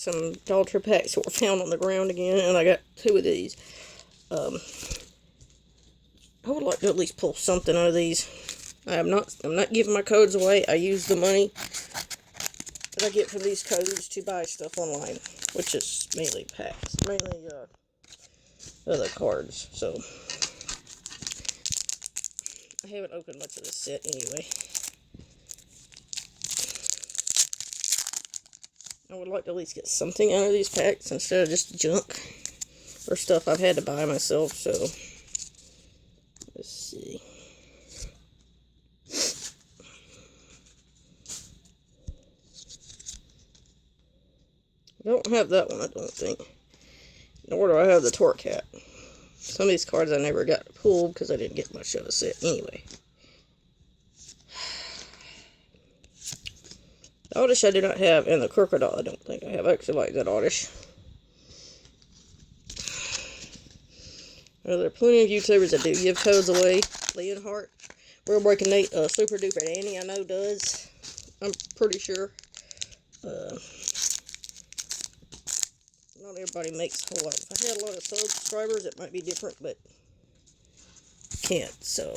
some Dollar Tree packs that were found on the ground again, and I got 2 of these. I would like to at least pull something out of these. I'm not giving my codes away. I use the money that I get from these codes to buy stuff online, which is mainly packs, mainly other cards. So I haven't opened much of this set anyway. I would like to at least get something out of these packs instead of just junk or stuff I've had to buy myself. So let's see. I don't have that one, I don't think. Nor do I have the Torcat. Some of these cards I never got to pull because I didn't get much of a set anyway. The Oddish I do not have, and the Crocodile I don't think I have. I actually like that Oddish. Well, there are plenty of YouTubers that do give codes away. Leonhardt, World Breaking Nate, Super Duper Danny I know does. I'm pretty sure. Not everybody makes a whole lot. If I had a lot of subscribers, it might be different, but can't, so.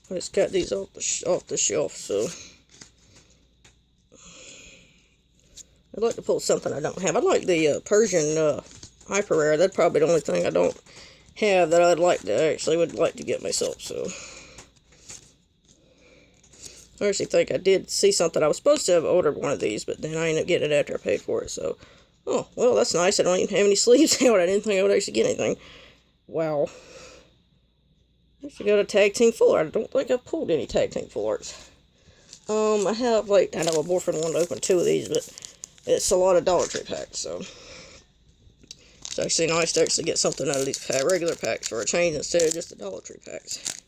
I just got these off the shelf, so. I'd like to pull something I don't have. I like the Persian Hyper Rare. That's probably the only thing I don't have that I'd like to would like to get myself, so. I actually think I did see something. I was supposed to have ordered one of these, but then I ended up getting it after I paid for it, so. Oh, well, that's nice. I don't even have any sleeves out. I didn't think I would actually get anything. Wow. I actually got a Tag Team Full Art. I don't think I've pulled any Tag Team Full Arts. I have, like, I know my boyfriend wanted to open 2 of these, but it's a lot of Dollar Tree packs, so. It's actually nice to actually get something out of these regular packs for a change instead of just the Dollar Tree packs.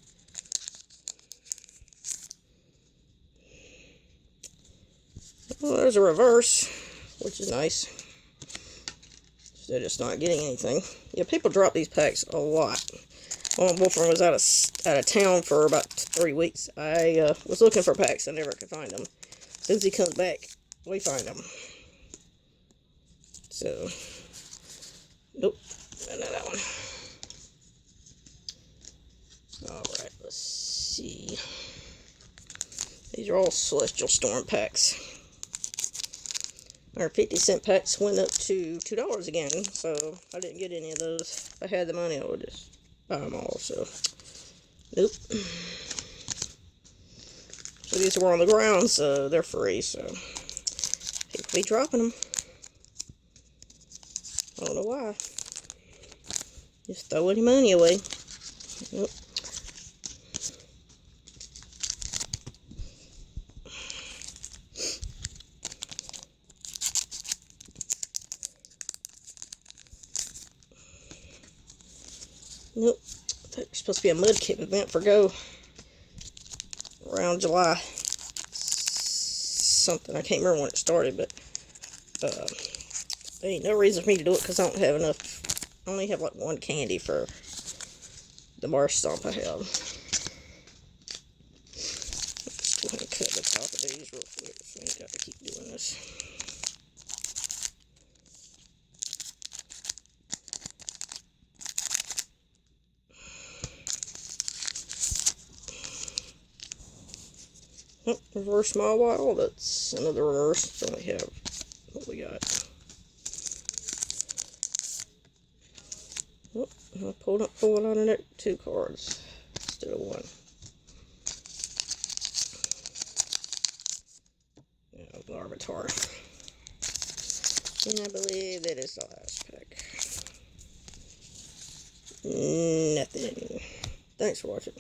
Well, there's a reverse, which is nice. They're just not getting anything. Yeah, people drop these packs a lot. My boyfriend was out of town for about 3 weeks. I was looking for packs. I never could find them. Since he comes back, we find them. So, nope, not that one. Alright, let's see. These are all Celestial Storm packs. Our 50-cent packs went up to $2 again, so I didn't get any of those. If I had the money, I would just buy them all, so. Nope. So these were on the ground, so they're free, so. People be dropping them. I don't know why. Just throw any money away. Yep. Nope. There's supposed to be a Mudkip event for Go around July. Something. I can't remember when it started, but there ain't no reason for me to do it because I don't have enough. I only have like 1 candy for the Marsh Stomp I have. Let's go ahead and cut the top of these real quick. So I ain't got to keep doing this. Oh, reverse Smile Wild. That's another reverse. So we have what we got. Oh, I pulled out on it 2 cards instead of 1. Yeah, Larvitar. And I believe that is the last pack. Nothing. Thanks for watching.